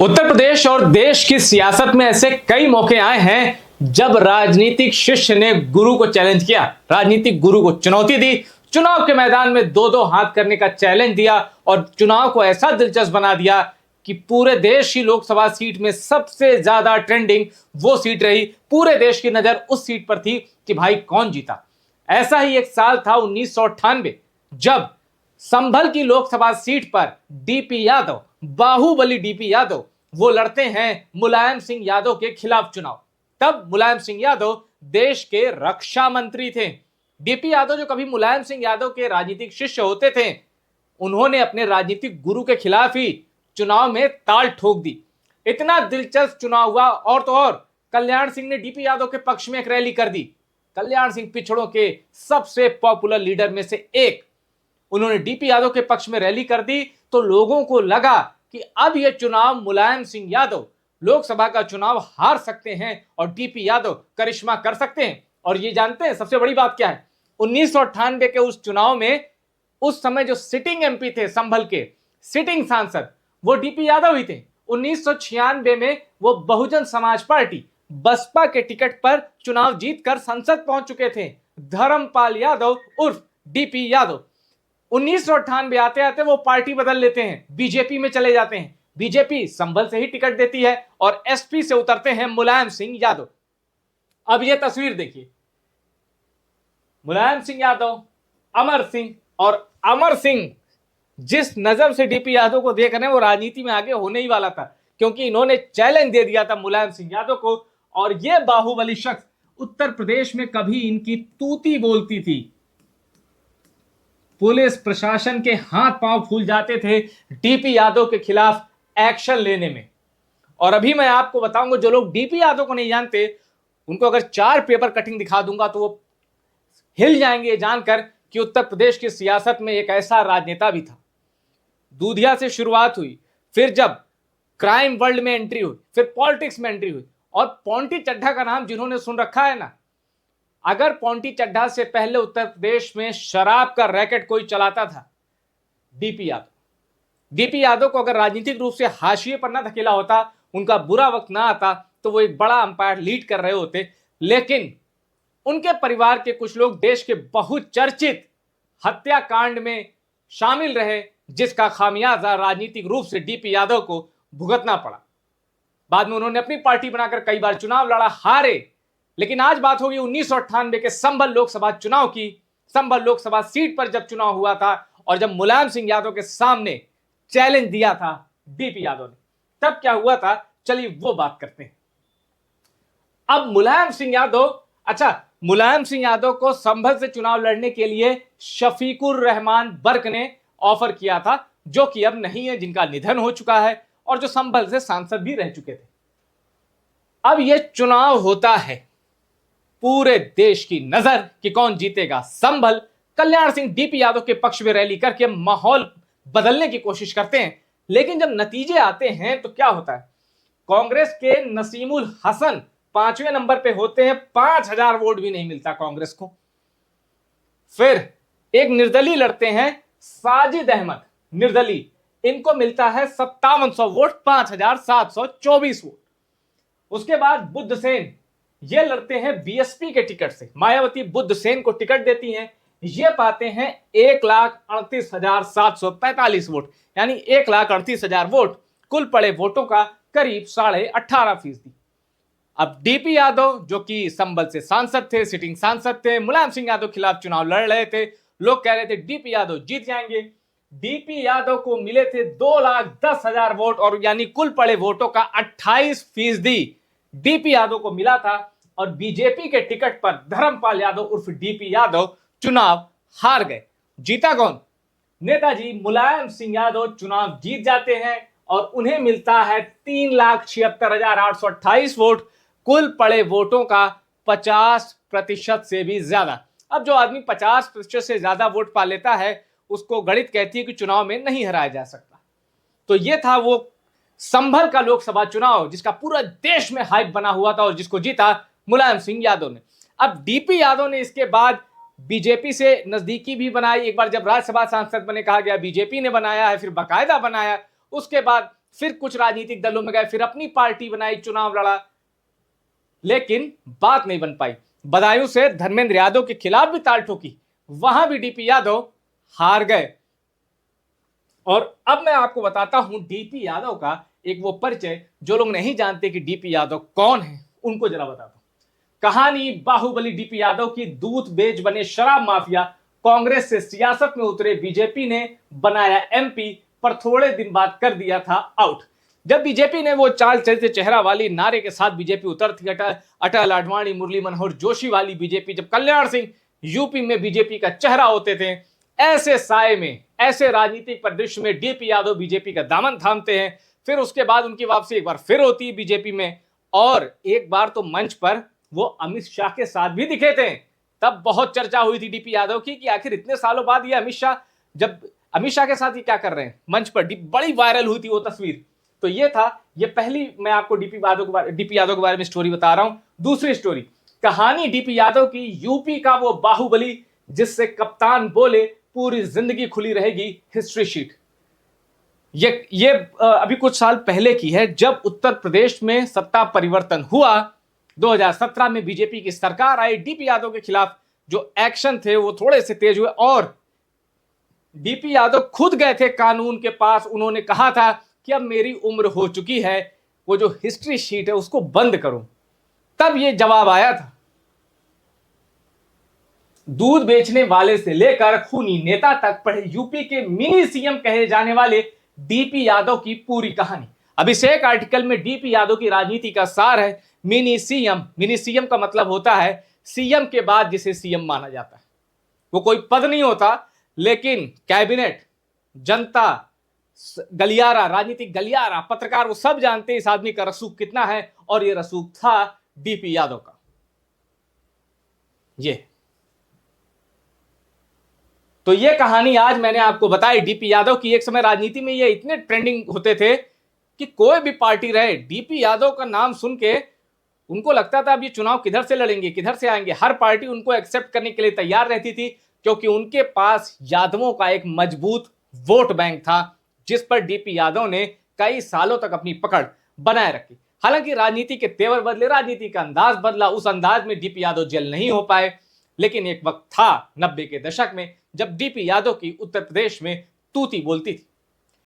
उत्तर प्रदेश और देश की सियासत में ऐसे कई मौके आए हैं जब राजनीतिक शिष्य ने गुरु को चैलेंज किया, राजनीतिक गुरु को चुनौती दी, चुनाव के मैदान में दो दो हाथ करने का चैलेंज दिया और चुनाव को ऐसा दिलचस्प बना दिया कि पूरे देश की लोकसभा सीट में सबसे ज्यादा ट्रेंडिंग वो सीट रही। पूरे देश की नजर उस सीट पर थी कि भाई कौन जीता। ऐसा ही एक साल था 1998 जब संभल की लोकसभा सीट पर डीपी यादव, बाहुबली डीपी यादव, वो लड़ते हैं मुलायम सिंह यादव के खिलाफ चुनाव। तब मुलायम सिंह यादव देश के रक्षा मंत्री थे। डीपी यादव जो कभी मुलायम सिंह यादव के राजनीतिक शिष्य होते थे, उन्होंने अपने राजनीतिक गुरु के खिलाफ ही चुनाव में ताल ठोक दी। इतना दिलचस्प चुनाव हुआ। और तो और कल्याण सिंह ने डीपी यादव के पक्ष में एक रैली कर दी। कल्याण सिंह पिछड़ों के सबसे पॉपुलर लीडर में से एक, उन्होंने डीपी यादव के पक्ष में रैली कर दी तो लोगों को लगा कि अब यह चुनाव मुलायम सिंह यादव लोकसभा का चुनाव हार सकते हैं और डीपी यादव करिश्मा कर सकते हैं। और ये जानते हैं सबसे बड़ी बात क्या है, 1998 के उस चुनाव में उस समय जो सिटिंग एमपी थे, संभल के सिटिंग सांसद, वो डीपी यादव ही थे। 1996 में वो बहुजन समाज पार्टी बसपा के टिकट पर चुनाव जीतकर संसद पहुंच चुके थे। धर्मपाल यादव उर्फ डीपी यादव 1998 आते आते वो पार्टी बदल लेते हैं, बीजेपी में चले जाते हैं। बीजेपी संभल से ही टिकट देती है और एसपी से उतरते हैं मुलायम सिंह यादव। अब ये तस्वीर देखिए, मुलायम सिंह यादव, अमर सिंह, और अमर सिंह जिस नजर से डीपी यादव को देख रहे हैं वो राजनीति में आगे होने ही वाला था, क्योंकि इन्होंने चैलेंज दे दिया था मुलायम सिंह यादव को। और ये बाहुबली शख्स उत्तर प्रदेश में कभी इनकी तूती बोलती थी, पुलिस प्रशासन के हाथ पांव फूल जाते थे डीपी यादव के खिलाफ एक्शन लेने में। और अभी मैं आपको बताऊंगा, जो लोग डीपी यादव को नहीं जानते उनको अगर 4 पेपर कटिंग दिखा दूंगा तो वो हिल जाएंगे जानकर कि उत्तर प्रदेश की सियासत में एक ऐसा राजनेता भी था। दूधिया से शुरुआत हुई, फिर जब क्राइम वर्ल्ड में एंट्री हुई, फिर पॉलिटिक्स में एंट्री हुई। और पॉन्टी चड्ढा का नाम जिन्होंने सुन रखा है ना, अगर पॉन्टी चड्ढा से पहले उत्तर प्रदेश में शराब का रैकेट कोई चलाता था, डीपी यादव। डीपी यादव को अगर राजनीतिक रूप से हाशिए पर ना धकेला होता, उनका बुरा वक्त ना आता, तो वो एक बड़ा अंपायर लीड कर रहे होते। लेकिन उनके परिवार के कुछ लोग देश के बहुचर्चित हत्याकांड में शामिल रहे, जिसका खामियाजा राजनीतिक रूप से डीपी यादव को भुगतना पड़ा। बाद में उन्होंने अपनी पार्टी बनाकर कई बार चुनाव लड़ा, हारे। लेकिन आज बात होगी 1998 के संभल लोकसभा चुनाव की। संभल लोकसभा सीट पर जब चुनाव हुआ था और जब मुलायम सिंह यादव के सामने चैलेंज दिया था डीपी यादव ने, तब क्या हुआ था, चलिए वो बात करते हैं। अब मुलायम सिंह यादव को संभल से चुनाव लड़ने के लिए शफीकुर रहमान बर्क ने ऑफर किया था, जो कि अब नहीं है, जिनका निधन हो चुका है और जो संभल से सांसद भी रह चुके थे। अब यह चुनाव होता है, पूरे देश की नजर कि कौन जीतेगा। संभल, कल्याण सिंह डीपी यादव के पक्ष में रैली करके माहौल बदलने की कोशिश करते हैं। लेकिन जब नतीजे आते हैं तो क्या होता है, कांग्रेस के नसीमुल हसन 5वें नंबर पे होते हैं, 5000 वोट भी नहीं मिलता कांग्रेस को। फिर एक निर्दलीय लड़ते हैं, साजिद अहमद निर्दलीय, इनको मिलता है 5700 वोट, 5724 वोट। उसके बाद बुद्ध सेन, ये लड़ते हैं बीएसपी के टिकट से, मायावती बुद्ध सेन को टिकट देती हैं, ये पाते हैं 1,38,745 वोट, यानी 1,38,000 वोट, कुल पड़े वोटों का करीब 18.5%। अब डीपी यादव जो कि संभल से सांसद थे, सिटिंग सांसद थे, मुलायम सिंह यादव के खिलाफ चुनाव लड़ रहे थे, लोग कह रहे थे डीपी यादव जीत जाएंगे। डीपी यादव को मिले थे 2,10,000 वोट, और यानी कुल पड़े वोटों का 28% डीपी यादव को मिला था। और बीजेपी के टिकट पर धर्मपाल यादव उर्फ डीपी यादव चुनाव हार गए। जीता कौन? नेताजी मुलायम सिंह यादव चुनाव जीत जाते हैं और उन्हें मिलता है 3,76,828 वोट, कुल पड़े वोटों का 50% से भी ज्यादा। अब जो आदमी 50% से ज्यादा वोट पा लेता है, उसको गणित कहती है कि चुनाव में नहीं हराया जा सकता। तो यह था वो संभल का लोकसभा चुनाव जिसका पूरा देश में हाइप बना हुआ था और जिसको जीता मुलायम सिंह यादव ने। अब डीपी यादव ने इसके बाद बीजेपी से नजदीकी भी बनाई। एक बार जब राज्यसभा सांसद बने, कहा गया बीजेपी ने बनाया है, फिर बाकायदा बनाया। उसके बाद फिर कुछ राजनीतिक दलों में गए, फिर अपनी पार्टी बनाई, चुनाव लड़ा, लेकिन बात नहीं बन पाई। बदायूं से धर्मेंद्र यादव के खिलाफ भी ताल ठोकी, वहां भी डीपी यादव हार गए। और अब मैं आपको बताता हूं डीपी यादव का एक वो परिचय, जो लोग नहीं जानते कि डीपी यादव कौन है, उनको जरा बताता हूं। कहानी बाहुबली डीपी यादव की। दूध बेच बने शराब माफिया, कांग्रेस से सियासत में उतरे, बीजेपी ने बनाया एमपी, पर थोड़े दिन बाद कर दिया था आउट। जब बीजेपी ने वो चाल चलते चेहरा वाली नारे के साथ बीजेपी उतरती, अटल आडवाणी मुरली मनोहर जोशी वाली बीजेपी, जब कल्याण सिंह यूपी में बीजेपी का चेहरा होते थे, ऐसे साए में, ऐसे राजनीतिक परिदृश्य में डीपी यादव बीजेपी का दामन थामते हैं। फिर उसके बाद उनकी वापसी एक बार फिर होती है बीजेपी में, और एक बार तो मंच पर वो अमित शाह के साथ भी दिखे थे। तब बहुत चर्चा हुई थी डीपी यादव की कि आखिर इतने सालों बाद ये अमित शाह के साथ ये क्या कर रहे हैं मंच पर। बड़ी वायरल हुई थी वो तस्वीर। तो ये था, ये पहली मैं आपको डीपी यादव के बारे में स्टोरी बता रहा हूं। दूसरी स्टोरी, कहानी डीपी यादव की, यूपी का वो बाहुबली जिससे कप्तान बोले पूरी जिंदगी खुली रहेगी हिस्ट्री शीट। ये अभी कुछ साल पहले की है, जब उत्तर प्रदेश में सत्ता परिवर्तन हुआ। 2017 में बीजेपी की सरकार आई, डीपी यादव के खिलाफ जो एक्शन थे वो थोड़े से तेज हुए, और डीपी यादव खुद गए थे कानून के पास। उन्होंने कहा था कि अब मेरी उम्र हो चुकी है, वो जो हिस्ट्री शीट है उसको बंद करो। तब ये जवाब आया था। दूध बेचने वाले से लेकर खूनी नेता तक पढ़े यूपी के मिनी सीएम कहे जाने वाले डीपी यादव की पूरी कहानी। अभिषेक आर्टिकल में डीपी यादव की राजनीति का सार है मिनी सीएम। मिनी सीएम का मतलब होता है सीएम के बाद जिसे सीएम माना जाता है। वो कोई पद नहीं होता, लेकिन कैबिनेट, जनता, गलियारा, राजनीतिक गलियारा, पत्रकार, वो सब जानते हैं इस आदमी का रसूख कितना है, और ये रसूख था डीपी यादव का। ये तो ये कहानी आज मैंने आपको बताई डीपी यादव की। एक समय राजनीति में ये इतने ट्रेंडिंग होते थे कि कोई भी पार्टी रहे, डीपी यादव का नाम सुन के उनको लगता था अब ये चुनाव किधर से लड़ेंगे, किधर से आएंगे। हर पार्टी उनको एक्सेप्ट करने के लिए तैयार रहती थी, क्योंकि उनके पास यादवों का एक मजबूत वोट बैंक था, जिस पर डीपी यादव ने कई सालों तक अपनी पकड़ बनाए रखी। हालांकि राजनीति के तेवर बदले, राजनीति का अंदाज बदला, उस अंदाज में डीपी यादव जेल नहीं हो पाए। लेकिन एक वक्त था 90 के दशक में, जब डीपी यादव की उत्तर प्रदेश में तूती बोलती थी।